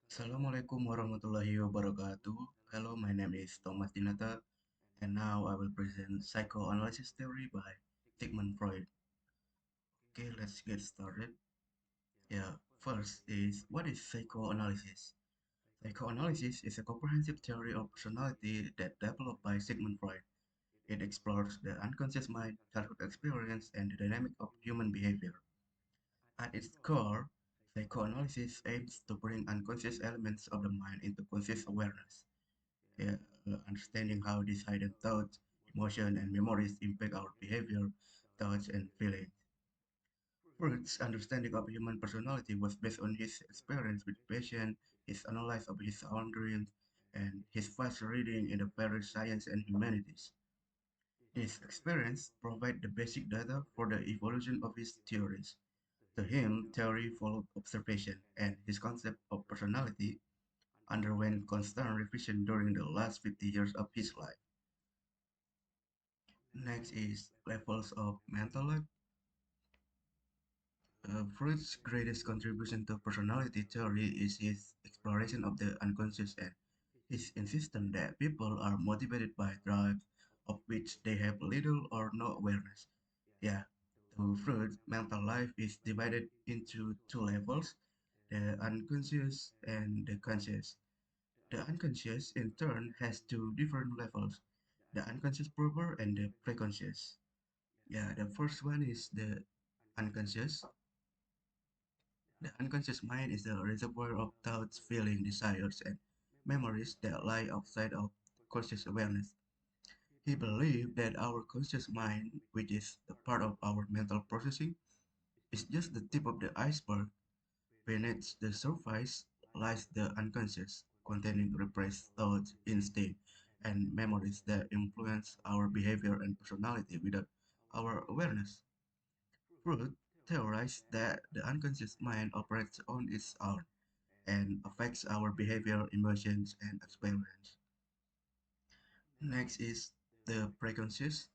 Assalamualaikum warahmatullahi wabarakatuh. Hello, my name is Thomas Dinata, and now I will present psychoanalysis theory by Sigmund Freud. Okay, let's get started. Yeah, first is what is psychoanalysis? Psychoanalysis is a comprehensive theory of personality that developed by Sigmund Freud. It explores the unconscious mind, childhood experience, and the dynamic of human behavior. At its core, psychoanalysis aims to bring unconscious elements of the mind into conscious awareness. Yeah, understanding how these hidden thoughts, emotion, and memories impact our behavior, thoughts, and feelings. Freud's understanding of human personality was based on his experience with patients, his analysis of his own dreams, and his vast reading in the various science and humanities. This experience provided the basic data for the evolution of his theories. To him, theory followed observation, and his concept of personality underwent constant revision during the last 50 years of his life. Next is levels of mental life. Freud's greatest contribution to personality theory is his exploration of the unconscious and his insistence that people are motivated by drives of which they have little or no awareness. Yeah, to Freud, mental life is divided into two levels, the unconscious and the conscious. The unconscious, in turn, has two different levels, the unconscious proper and the preconscious. Yeah, the first one is the unconscious. The unconscious mind is the reservoir of thoughts, feelings, desires, and memories that lie outside of conscious awareness. He believed that our conscious mind, which is the part of our mental processing, is just the tip of the iceberg. Beneath the surface lies the unconscious, containing repressed thoughts, instincts, and memories that influence our behavior and personality without our awareness. Freud theorized that the unconscious mind operates on its own and affects our behavior, emotions, and experience. Next is the preconscious.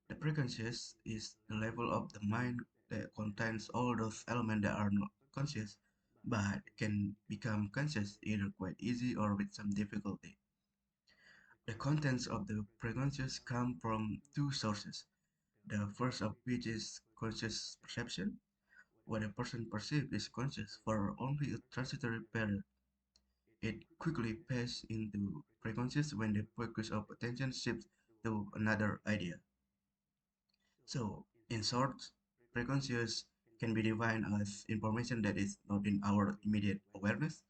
The preconscious is the level of the mind that contains all those elements that are not conscious but can become conscious either quite easy or with some difficulty. The contents of the preconscious come from two sources. The first of which is conscious perception. What a person perceives is conscious for only a transitory period. It quickly passes into preconscious when the focus of attention shifts to another idea. So, in short, preconscious can be defined as information that is not in our immediate awareness,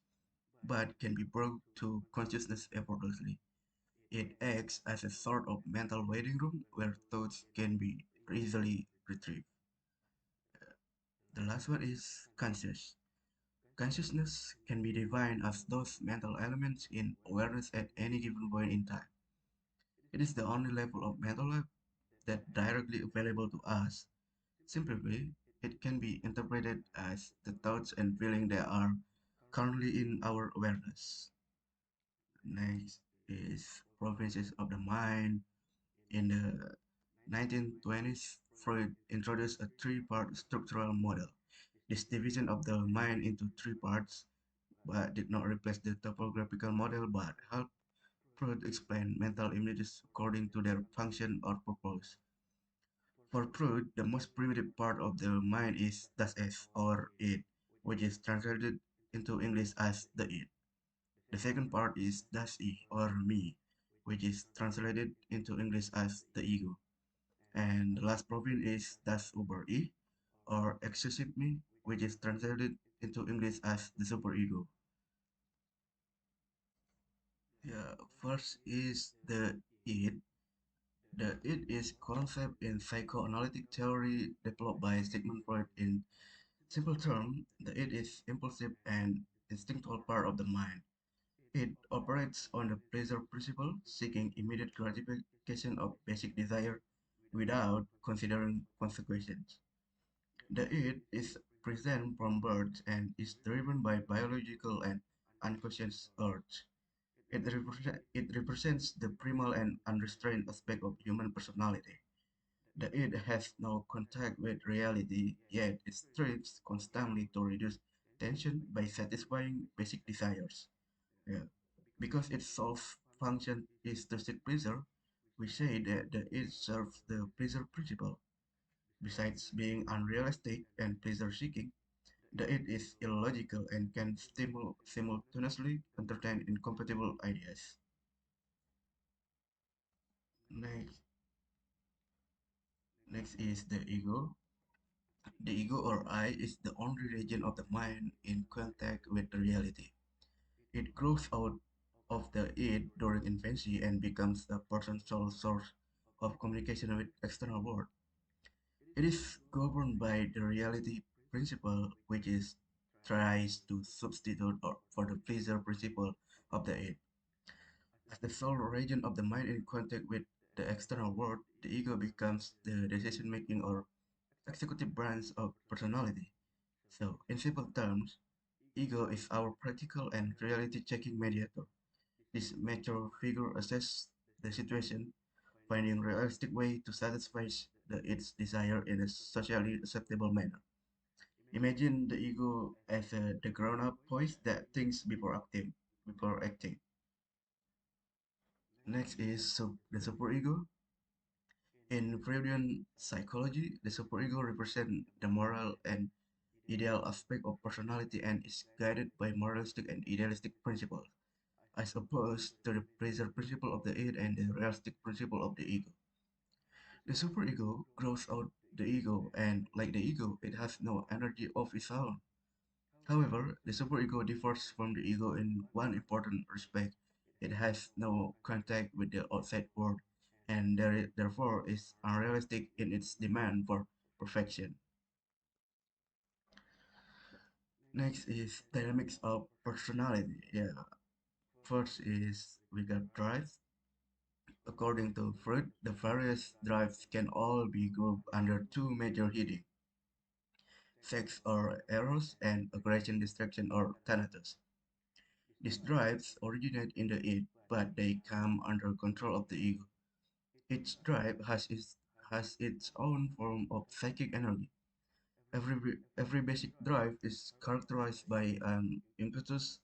but can be brought to consciousness effortlessly. It acts as a sort of mental waiting room where thoughts can be easily retrieved. The last one is conscious. Consciousness can be defined as those mental elements in awareness at any given point in time. It is the only level of mental life that directly available to us. Simply, it can be interpreted as the thoughts and feelings that are currently in our awareness. Next is provinces of the mind. In the 1920s, Freud introduced a three-part structural model. This division of the mind into three parts but did not replace the topographical model but helped Freud explain mental images according to their function or purpose. For Freud, the most primitive part of the mind is das Es or it, which is translated into English as the it. The second part is das I or me, which is translated into English as the ego. And the last province is das Über I or exclusive me, which is translated into English as the superego. Yeah, first is the it. The it is concept in psychoanalytic theory developed by Sigmund Freud. In simple terms, the it is impulsive and instinctual part of the mind. It operates on the pleasure principle, seeking immediate gratification of basic desire without considering consequences. The it is present from birth and is driven by biological and unconscious urge. It represents the primal and unrestrained aspect of human personality. The id has no contact with reality, yet it strives constantly to reduce attention by satisfying basic desires. Yeah. Because its sole function is to seek pleasure, we say that the id serves the pleasure principle. Besides being unrealistic and pleasure seeking, the id is illogical and can simultaneously entertain incompatible ideas. Next, next is the ego. The ego or I is the only region of the mind in contact with the reality. It grows out of the id during infancy and becomes a person's sole source of communication with external world. It is governed by the reality principle, which is tries to substitute for the pleasure principle of the id. As the sole region of the mind in contact with the external world, the ego becomes the decision-making or executive branch of personality. So, in simple terms, ego is our practical and reality-checking mediator. This mature figure assesses the situation, finding realistic way to satisfy its desire in a socially acceptable manner. Imagine the ego as the grown-up voice that thinks before acting. Next is the superego. In Freudian psychology, the superego represents the moral and ideal aspect of personality and is guided by moralistic and idealistic principles, as opposed to the pleasure principle of the id and the realistic principle of the ego. The superego grows out the ego, and like the ego, it has no energy of its own. However, the superego differs from the ego in one important respect. It has no contact with the outside world, and therefore is unrealistic in its demand for perfection. Next is dynamics of personality. Yeah, first is we got drive. According to Freud, the various drives can all be grouped under two major headings: sex or eros and aggression, distraction or thanatos. These drives originate in the id, but they come under control of the ego. Each drive has its own form of psychic energy. Every basic drive is characterized by an impetus,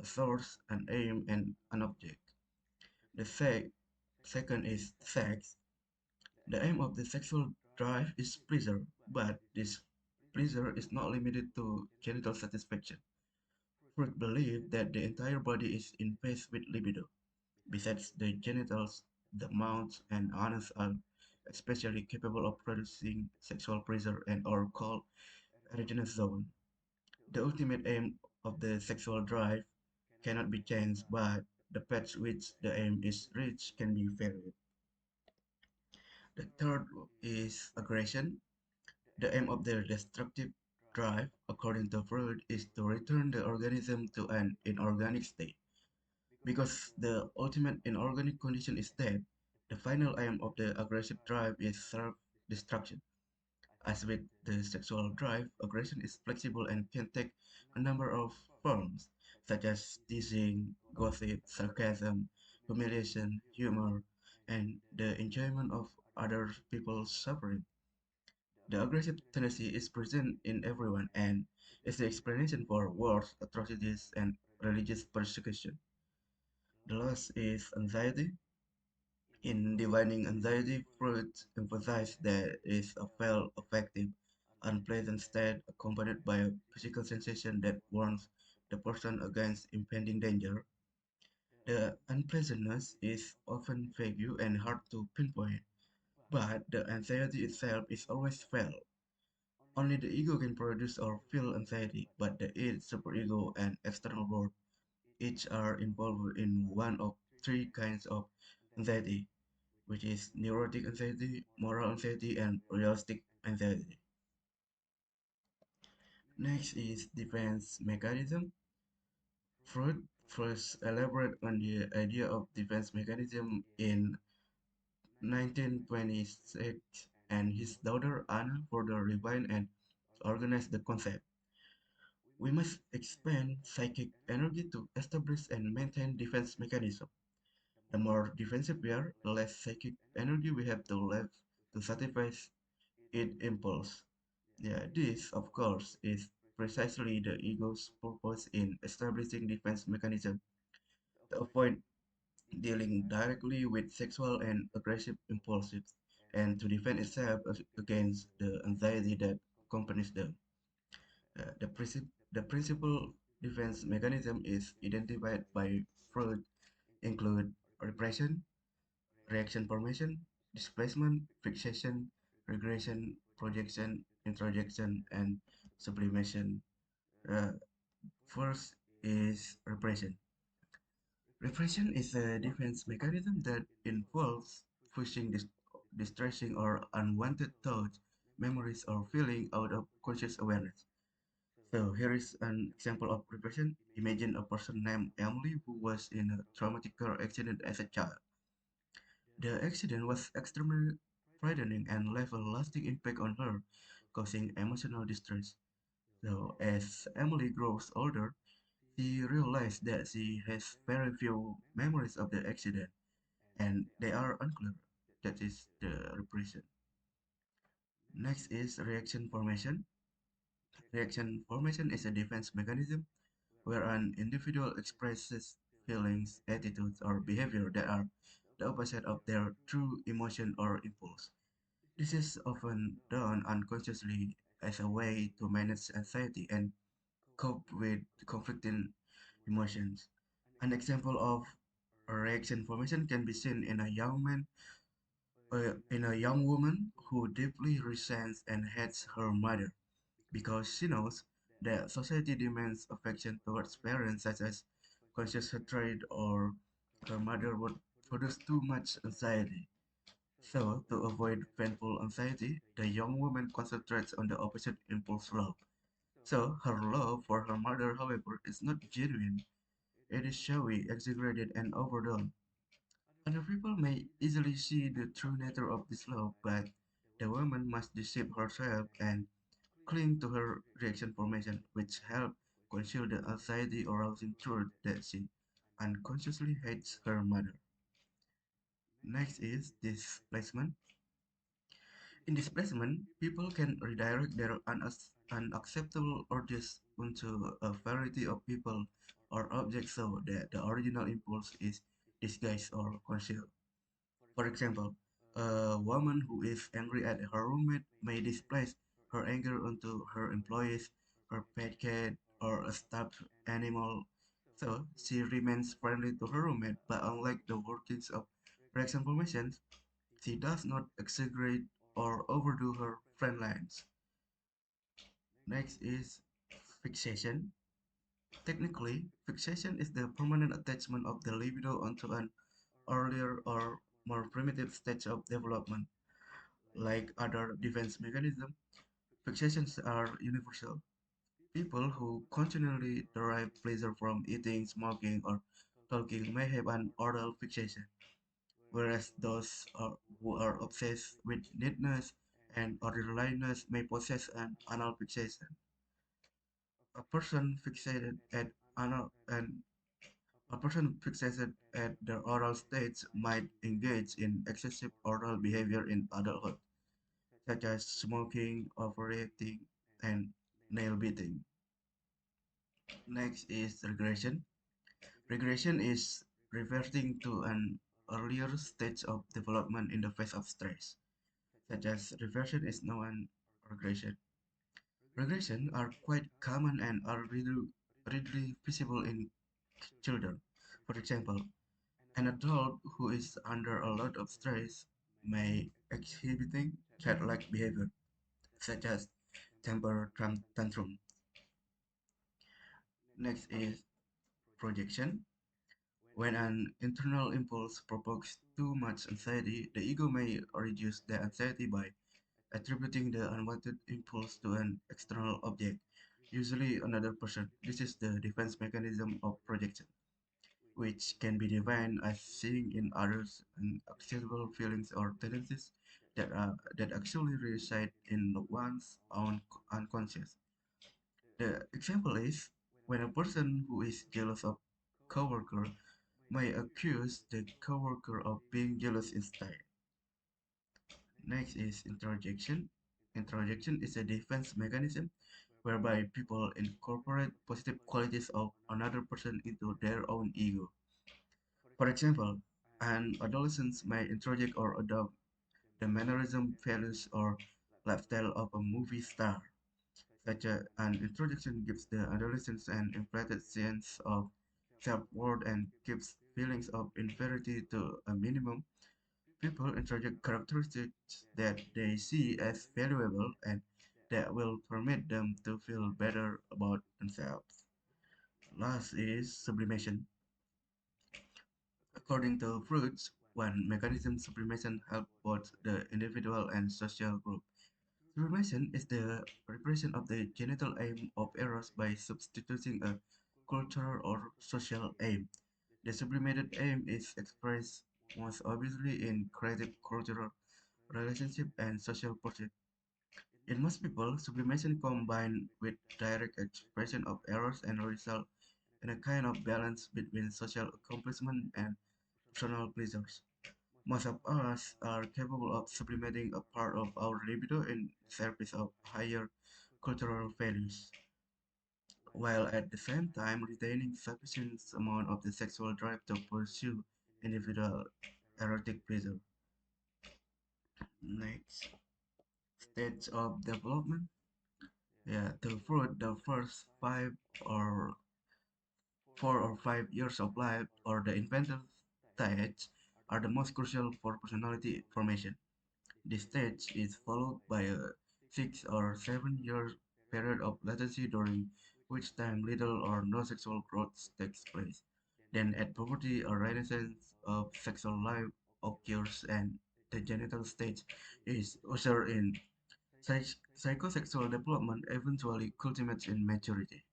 a source, an aim, and an object. The second is sex. The aim of the sexual drive is pleasure, but this pleasure is not limited to genital satisfaction. Freud believed that the entire body is in phase with libido. Besides the genitals, the mouth and anus are especially capable of producing sexual pleasure and are called erogenous zone. The ultimate aim of the sexual drive cannot be changed, but the path which the aim is reached can be varied. The third is aggression. The aim of the destructive drive, according to Freud, is to return the organism to an inorganic state. Because the ultimate inorganic condition is death, the final aim of the aggressive drive is self-destruction. As with the sexual drive, aggression is flexible and can take a number of forms, such as teasing, gossip, sarcasm, humiliation, humor, and the enjoyment of other people's suffering. The aggressive tendency is present in everyone and is the explanation for wars, atrocities, and religious persecution. The last is anxiety. In defining anxiety, Freud emphasized that it is a felt, affective, unpleasant state accompanied by a physical sensation that warns the person against impending danger. The unpleasantness is often vague and hard to pinpoint, but the anxiety itself is always felt. Only the ego can produce or feel anxiety, but the id, superego, and external world each are involved in one of three kinds of anxiety, which is neurotic anxiety, moral anxiety, and realistic anxiety. Next is defense mechanism. Freud first elaborated on the idea of defense mechanism in 1926, and his daughter Anna further refined and organized the concept. We must expend psychic energy to establish and maintain defense mechanism. The more defensive we are, the less psychic energy we have to left to satisfy its impulse. Yeah, this, of course, is precisely the ego's purpose in establishing defense mechanism to avoid dealing directly with sexual and aggressive impulses, and to defend itself against the anxiety that accompanies them. The principal defense mechanism is identified by Freud include repression, reaction formation, displacement, fixation, regression, projection, introjection, and sublimation. Uh, First is repression. Repression is a defense mechanism that involves pushing distressing or unwanted thoughts, memories, or feeling out of conscious awareness. So here is an example of repression. Imagine a person named Emily who was in a traumatic car accident as a child. The accident was extremely frightening and left a lasting impact on her, causing emotional distress. So as Emily grows older, she realized that she has very few memories of the accident and they are unclear. That is the repression. Next is reaction formation. Reaction formation is a defense mechanism where an individual expresses feelings, attitudes, or behavior that are the opposite of their true emotion or impulse. This is often done unconsciously as a way to manage anxiety and cope with conflicting emotions. An example of a reaction formation can be seen in a young woman who deeply resents and hates her mother because she knows that society demands affection towards parents such as conscious hatred or her mother would produce too much anxiety. So, to avoid painful anxiety, the young woman concentrates on the opposite impulse love. So, her love for her mother, however, is not genuine. It is showy, exaggerated, and overdone. Other people may easily see the true nature of this love, but the woman must deceive herself and cling to her reaction formation, which help conceal the anxiety arousing truth that she unconsciously hates her mother. Next is displacement. In displacement, people can redirect their unacceptable urges onto a variety of people or objects so that the original impulse is disguised or concealed. For example, a woman who is angry at her roommate may displace her anger onto her employees, her pet cat, or a stuffed animal. So she remains friendly to her roommate, but unlike the workings of reaction formations, she does not exaggerate or overdo her friend lines. Next is fixation. Technically, fixation is the permanent attachment of the libido onto an earlier or more primitive stage of development. Like other defense mechanisms, fixations are universal. People who continually derive pleasure from eating, smoking, or talking may have an oral fixation, whereas who are obsessed with neatness and orderliness may possess an anal fixation. A person fixated at anal and a person fixated at the oral stage might engage in excessive oral behavior in adulthood, such as smoking, overeating, and nail biting. Next is regression. Regression is reverting to an earlier stage of development in the face of stress, such as reversion is known as regression. Regression are quite common and are readily visible in children. For example, an adult who is under a lot of stress may exhibiting childlike behavior, such as tantrum. Next is projection. When an internal impulse provokes too much anxiety, the ego may reduce the anxiety by attributing the unwanted impulse to an external object, usually another person. This is the defense mechanism of projection, which can be defined as seeing in others unacceptable feelings or tendencies that actually reside in one's own unconscious. The example is when a person who is jealous of coworker may accuse the coworker of being jealous instead. Next is introjection. Introjection is a defense mechanism whereby people incorporate positive qualities of another person into their own ego. For example, an adolescent may introject or adopt the mannerism, values, or lifestyle of a movie star. An introduction gives the adolescents an inflated sense of self-worth and keeps feelings of inferiority to a minimum. People introduce characteristics that they see as valuable and that will permit them to feel better about themselves. Last is sublimation. According to Freud, one mechanism sublimation helps both the individual and social group. Sublimation is the repression of the genital aim of eros by substituting a cultural or social aim. The sublimated aim is expressed most obviously in creative cultural relationship and social pursuit. In most people, sublimation combined with direct expression of errors and result in a kind of balance between social accomplishment and personal pleasures. Most of us are capable of sublimating a part of our libido in service of higher cultural values, while at the same time retaining sufficient amount of the sexual drive to pursue individual erotic pleasure. Next, stage of development. Yeah, the first 4 or 5 years of life or the infantile stage are the most crucial for personality formation. This stage is followed by a 6 or 7 year period of latency during which time little or no sexual growth takes place. Then at puberty, a renaissance of sexual life occurs and the genital stage is ushered in. Psychosexual development eventually culminates in maturity.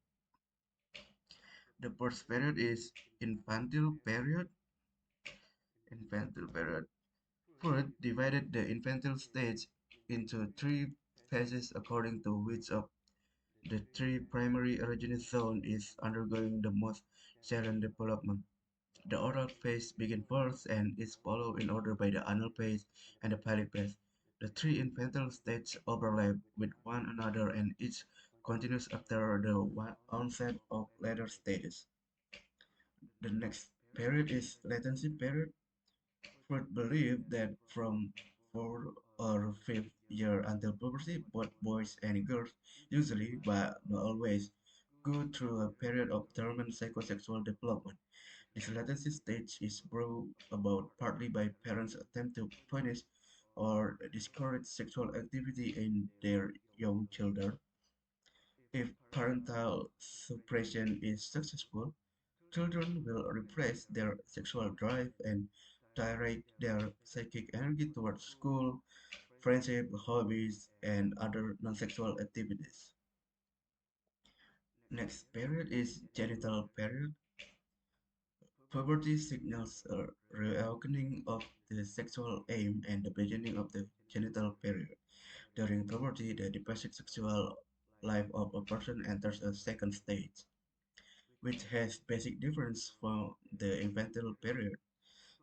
The first period is infantile period. Infantile period. Freud divided the infantile stage into three phases according to which of the three primary erogenous zone is undergoing the most serene development. The oral phase begins first and is followed in order by the anal phase and the phallic phase. The three infantile stages overlap with one another and each continues after the onset of later stages. The next period is latency period. Freud believed that from 4 or 5 year until puberty, both boys and girls usually, but not always, go through a period of dormant psychosexual development. This latency stage is brought about partly by parents' attempt to punish or discourage sexual activity in their young children. If parental suppression is successful, children will repress their sexual drive and direct their psychic energy towards school, friendship, hobbies, and other non-sexual activities. Next period is genital period. Puberty signals a reawakening of the sexual aim and the beginning of the genital period. During puberty, the depressive sexual life of a person enters a second stage, which has basic difference from the infantile period.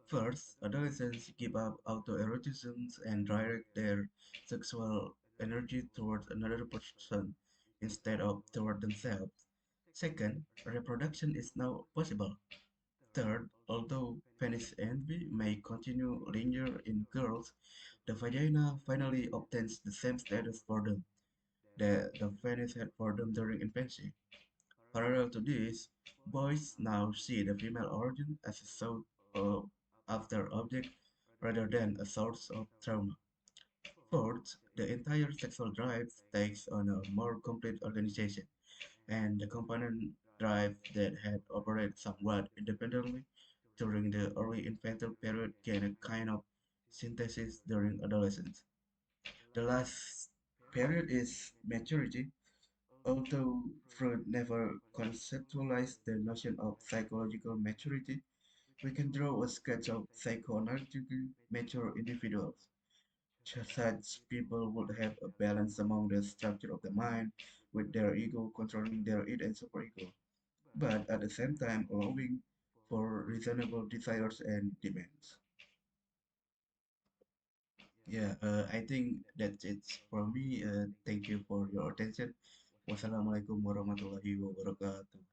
First, adolescents give up autoerotism and direct their sexual energy towards another person instead of toward themselves. Second, reproduction is now possible. Third, although penis envy may continue linger in girls, the vagina finally obtains the same status for them that the penis had for them during infancy. Parallel to this, boys now see the female origin as a sought after object rather than a source of trauma. Fourth, the entire sexual drive takes on a more complete organization, and the component drive that had operated somewhat independently during the early infantile period gain a kind of synthesis during adolescence. The last period is maturity. Although Freud never conceptualized the notion of psychological maturity, we can draw a sketch of psychoanalytically mature individuals. Such people would have a balance among the structure of the mind, with their ego controlling their id and superego, but at the same time allowing for reasonable desires and demands. Yeah, I think that's it for me. Thank you for your attention. Wassalamualaikum warahmatullahi wabarakatuh.